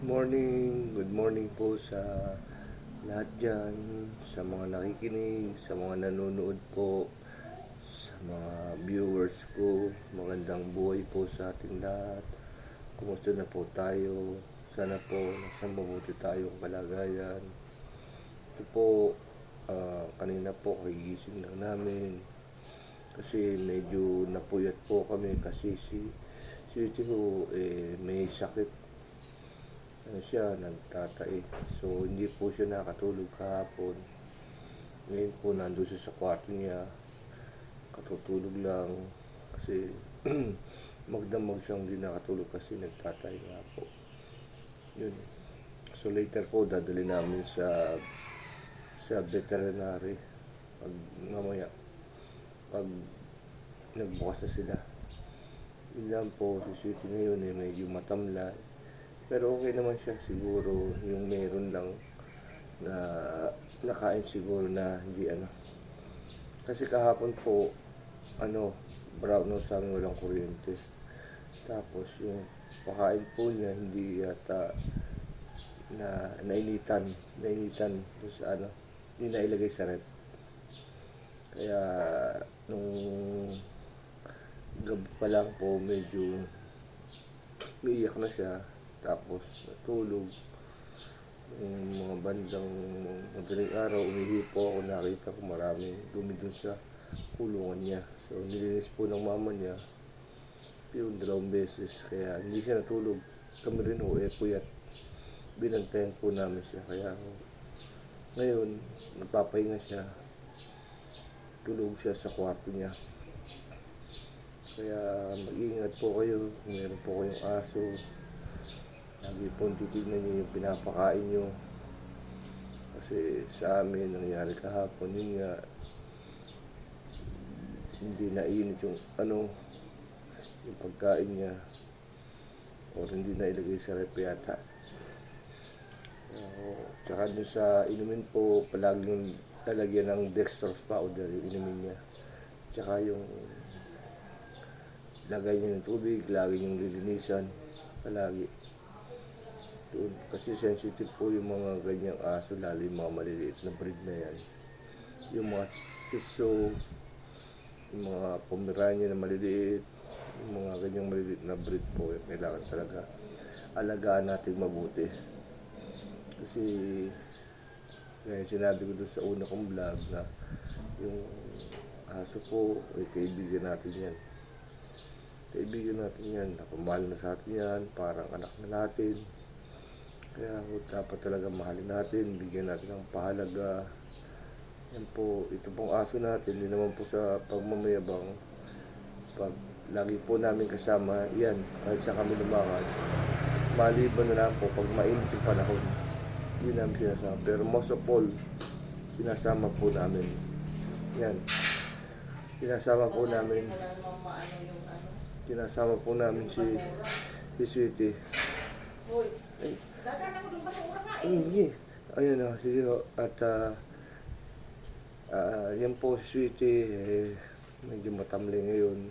Good morning po sa lahat dyan, sa mga nakikinig, sa mga nanonood po, sa mga viewers ko. Magandang buhay po sa ating lahat. Kumusta na po tayo? Sana po nasa mabuti tayong kalagayan. Ito po, kanina po kagigising lang namin. Kasi medyo napuyat po kami kasi si Tito may sakit siya, nagtatai. So, hindi po siya nakatulog kahapon. Ngayon po, nandun siya sa kwarto niya. Katutulog lang. Kasi, magdamag siyang hindi nakatulog kasi nagtatay nga po. Yun. So, later po, dadali namin sa veterinary. Pag mamaya, pag nagbukas na sila. Yun lang po, si Sweetie ngayon medyo matamlay. Pero okay naman siya siguro, yung meron lang na nakain siguro na hindi Kasi kahapon po, brownout sa amin walang kuryente. Tapos yung pakain po niya hindi yata nainitan doon sa hindi nailagay sa rep. Kaya nung gabi pa lang po medyo umiiyak na siya. Tapos natulog. Yung mga bandang madaling araw, umihi po ako, nakita ko maraming dumi dun sa kulungan niya. So nilinis po ng mama niya yung 2 beses, kaya hindi siya natulog. Kami rin puyat. Binantayan po namin siya, kaya ngayon nagpapahinga siya. Tulog siya sa kwarto niya. Kaya mag-iingat po kayo kung meron po kayong aso. Lagi po titignan nyo yung pinapakain nyo. Kasi sa amin, nangyari kahapon, yun nga, hindi nainit yung pagkain niya. O hindi na ilagay sa rep yata. Tsaka dun sa inumin po, palaging lalagyan ng dextrose powder yung inumin niya. Tsaka yung lagay niya ng tubig, lagi yung lilinisan, palagi. Kasi sensitive po yung mga ganyang aso, lalo yung mga maliliit na breed na yan. Yung mga Shih yung mga Pomeranian na maliliit, yung mga ganyang maliliit na breed po, kailangan talaga alagaan natin mabuti. Kasi gaya sinabi ko doon sa una kong vlog na yung aso po ay kaibigan natin yan. Kaibigan natin yan, napamahal na sa atin yan, parang anak na natin. Kaya dapat talaga mahalin natin, bigyan natin ng pahalaga. Yan po, ito pong aso natin, hindi naman po sa pagmamayabang. Pag lagi po namin kasama, yan, kahit sa kami lumakad. Maliban na lang po pag mainit yung panahon, hindi namin sinasama. Pero most of all, sinasama po namin. Yan, sinasama po namin. Sinasama po namin si Sweetie. Ay, dadaan ako ng basura nga eh. hindi. Ayun na, sige ho. At yan po si Sweetie, medyo matamlay ngayon.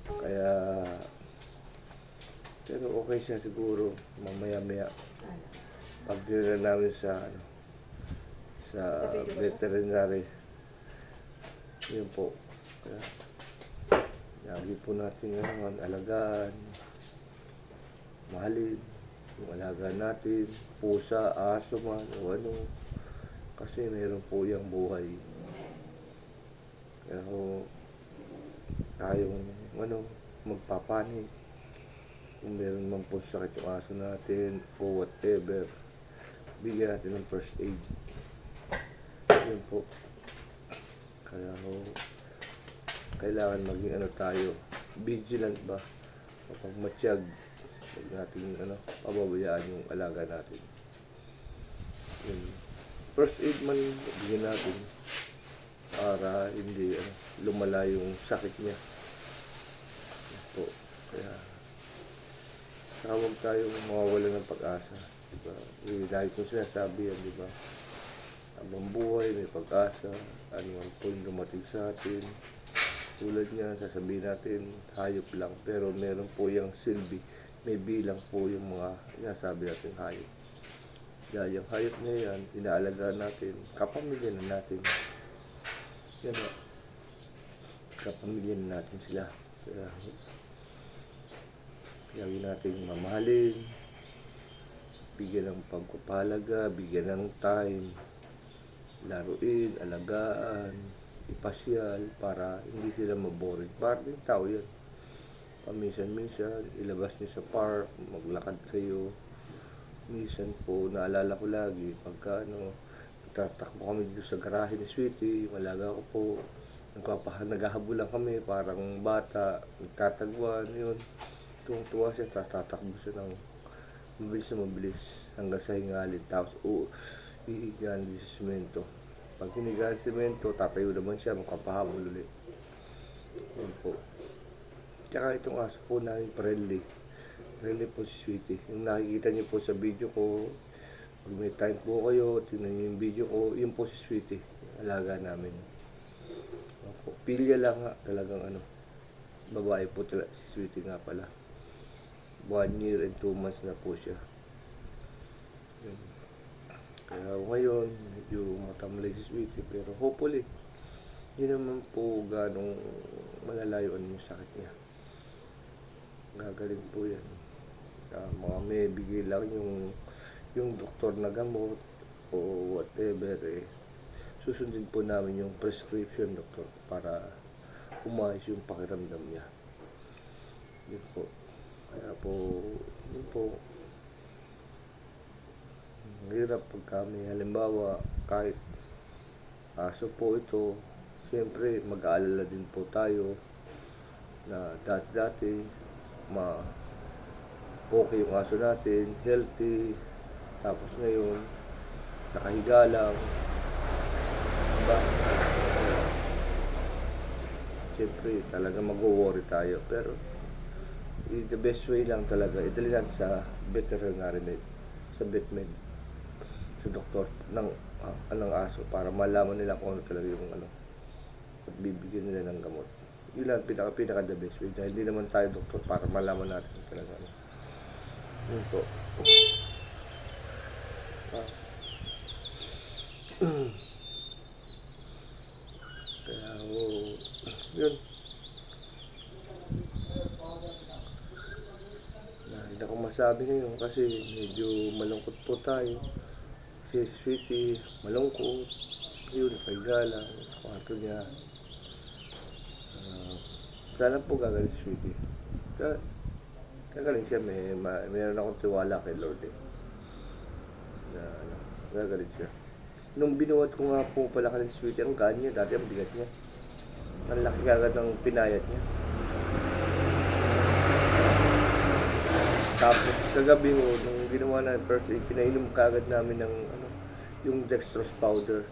Kaya, pero okay siya siguro, mamaya-maya. Pagdila namin sa veterinary. Yun po. Kaya, lagi po natin ngayon, alagaan, mahalin. Yung alaga natin, pusa, aso man, o kasi meron po yung buhay. Kaya tayong magpapanik. Kung meron man po sakit yung aso natin, o whatever, bigyan natin ng first aid. Yun po. Kaya kailangan maging tayo, vigilant ba? Kapag matiyag, huwag natin pababayaan yung alaga natin. Yung first aid man bigyan natin para hindi lumala yung sakit niya. Po. Kaya huwag tayong mawawala ng pag-asa, diba? Lagi ko sinasabi yan, diba? Habang buhay may pag-asa, ano man po yung dumating sa atin. Tulad niya, sasabihin natin hayop lang, pero meron po yung silbi may bilang po yung mga sinasabi natin hayop. Dahil yung hayop na yan, inaalagaan natin, kapamilya na natin. Yan o, kapamilya na natin sila. Kaya, lagi natin mamahalin, bigyan ng pagpapahalaga, bigyan ng time, laruin, alagaan, ipasyal para hindi sila maboring. Parang yung tao yan. Paminsan-minsan, ilabas niyo sa park, maglakad kayo. Minsan po, naalala ko lagi, pagka tatakbo kami dito sa garahe ni Sweetie, yung alaga ko po, naghahabulan kami, parang bata, nagtatagwan, yun. Tuwang-tuwa siya, tatakbo siya ng mabilis na mabilis hanggang sa hingalin. Tapos, iigan din sa simento. Pag hinigaan sa simento, tatayo naman siya, makapahabol ulit. Yun po. Tsaka itong aso po namin, Friendly. Friendly po si Sweetie. Yung nakikita niyo po sa video ko, pag may time po kayo, tingnan niyo yung video ko, yun po si Sweetie. Alaga namin. Opo. Pilya lang nga, talagang babae po talaga si Sweetie nga pala. 1 year and 2 months na po siya. Yun. Kaya ngayon, medyo matamlay si Sweetie, pero hopefully, hindi naman po ganong malalayoan yung sakit niya. Gagaling po yan. Mga may bigay lang yung doktor na gamot o whatever, susundin po namin yung prescription doktor para umayos yung pakiramdam niya. Yun po. Kaya po, yun po, ang hirap pag kami, halimbawa, kahit aso po ito, siyempre mag-aalala din po tayo na dati-dati okay yung aso natin, healthy, tapos ngayon nakahiga lang, diba? Siyempre talaga mag-worry tayo, pero the best way lang talaga idali natin sa veterinary med, sa vet med, sa doktor ng aso para malaman nila kung ano talaga yung at bibigyan nila ng gamot. Yun lang pinaka the best way dahil hindi naman tayo doktor para malaman natin talaga yun po. Kaya yun, hindi ako masabi ngayon kasi medyo malungkot po tayo. Si Sweetie malungkot, yun, nakahiga lang sa kwarto niya. Sana po gagaling si Sweetie. Gagaling siya, mayroon akong tiwala kay Lord na gagaling siya. Nung binuhat ko nga po pala kay Sweetie, ang gaan niya, dati ang bigat niya. Ang laki kagad ng pinayat niya. Tapos kagabi nung ginawa na first aid, pinainom kagad namin ng yung dextrose powder.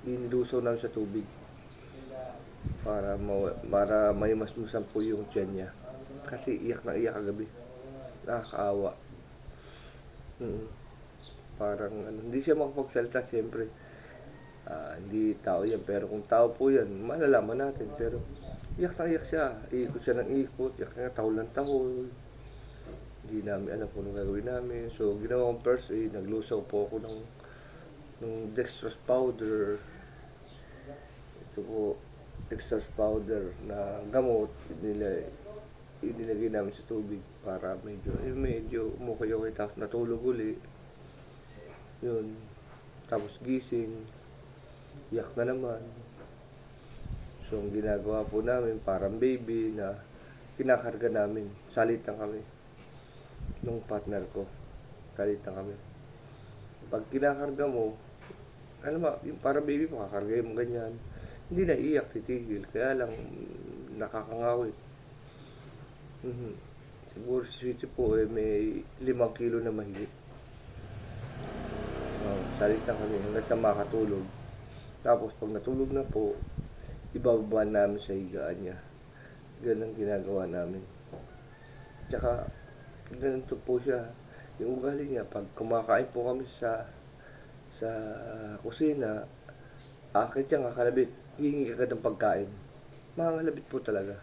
Inilusaw namin sa tubig para may masmusan po yung tiyan niya. Kasi iyak na iyak kagabi. Nakakaawa. Parang hindi siya makapagsalita siyempre. Hindi tao yan, pero kung tao po yan, malalaman natin. Pero iyak na iyak siya. Iikot siya ng ikot, iyak na tahol ng tahol. Hindi namin alam kung anong gagawin namin. So ginawa kong first aid, naglusaw po ako ng dextrose powder. Ito po, dextrose powder na gamot, inilagay namin sa tubig para medyo umukay-okay, tapos natulog uli. Yun. Tapos gising, iyak na naman. So ang ginagawa po namin, parang baby na kinakarga namin. Salitan kami nung partner ko. Salitan kami. Pag kinakarga mo, yung parang baby, makakarga mo ganyan. Hindi na iyak, titigil. Kaya lang, nakakangawit. Siguro si Sweetie po, may 5 kilo na mahigit. Salita kami hanggang sa makatulog. Tapos pag natulog na po, ibababa namin sa higaan niya. Ganun ang ginagawa namin. Tsaka, ganito po siya. Yung ugali niya, pag kumakain po kami sa kusina, akit siya nga kalabit, hihingi agad ng pagkain. Mga kalabit po talaga.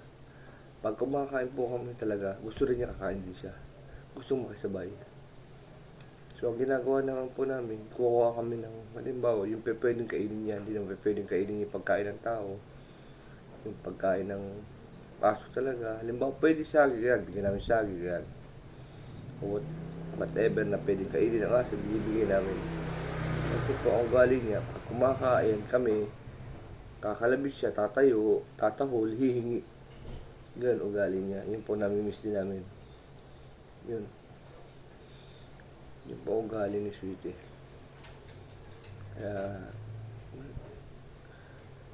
Pag kumakain po kami talaga, gusto rin niya kakain din siya. Gusto makisabay. So, ang ginagawa naman po namin, kukuha kami ng, halimbawa, yung pwedeng kainin niya, hindi naman pwedeng kainin yung pagkain ng tao. Yung pagkain ng aso talaga. Halimbawa, pwede saging yan, bigyan namin saging yan. O whatever na pwedeng kainin ng aso, bibigyan namin. Kasi po, ang galing niya, pag kumakain kami, kakalabis siya, tatayo, tatahol, hihingi. Ganun ugali niya. Yun po namimiss din namin. Yun. Yun po ugali ni Sweetie. Kaya,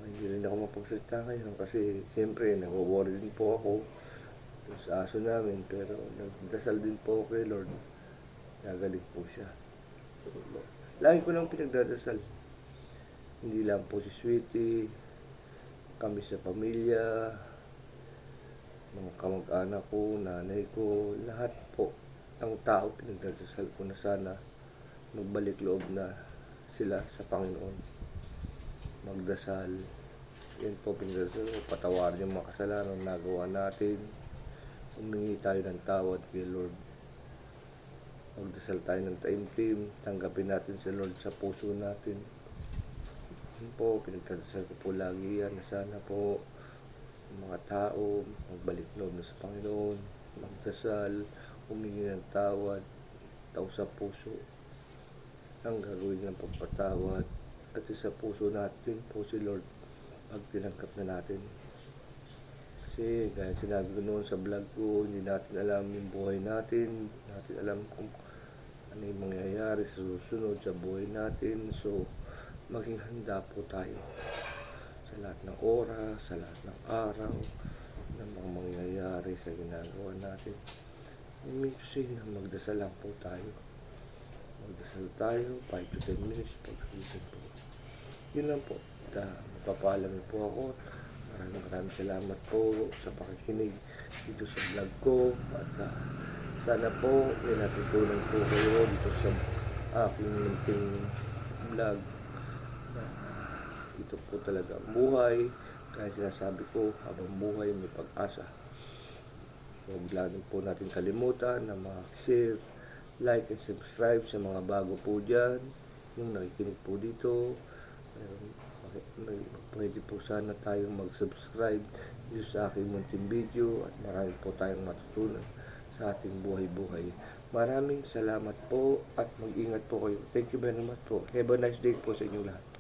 hindi rin ako mapagsalita ngayon kasi siyempre nag-worry din po ako sa aso namin, pero nagdasal din po ako kay Lord. Nagaling po siya. Lagi ko lang pinagdadasal. Hindi lang po si Sweetie, kami sa pamilya, mga kamag-anak ko, nanay ko, lahat po ng tao pinagdadasal ko na sana magbalik loob na sila sa Panginoon. Magdasal. Yan po pinagdasal ko, patawarin yung mga kasalanan na nagawa natin. Humingi tayo ng tawad kay Lord. Magdasal tayo ng taimtim, tanggapin natin si Lord sa puso natin. Yan po, pinagdasal ko po lagi yan na sana po mga tao magbalik loob na sa Panginoon, magdasal, humingi ng tawad, tao sa puso, ang gagawin ng pagpatawad, at sa puso natin po si Lord pag tinanggap na natin. Kasi gaya sinabi ko noon sa vlog ko, hindi natin alam yung buhay natin, hindi natin alam kung ano yung mangyayari sa susunod sa buhay natin. So maging handa po tayo sa lahat ng oras, sa lahat ng araw, ng mga mangyayari sa ginagawa natin. I mean to say na magdasal lang po tayo. Magdasal tayo, 5 to 10 minutes, pagsusunod po. Yun lang po. Magpapaalam po ako. Maraming salamat po sa pakikinig dito sa vlog ko. At sana po may natutunan po kayo dito sa aking munting vlog. Ito po talaga ang buhay. Kaya sinasabi ko, habang buhay may pag-asa. Huwag lang po natin kalimutan na mag-share, like, and subscribe sa mga bago po dyan. Yung nakikinig po dito. Pwede po sana tayong mag-subscribe dito sa aking munting video. At marami po tayong matutunan sa ating buhay-buhay. Maraming salamat po at mag-ingat po kayo. Thank you very much po. Have a nice day po sa inyong lahat.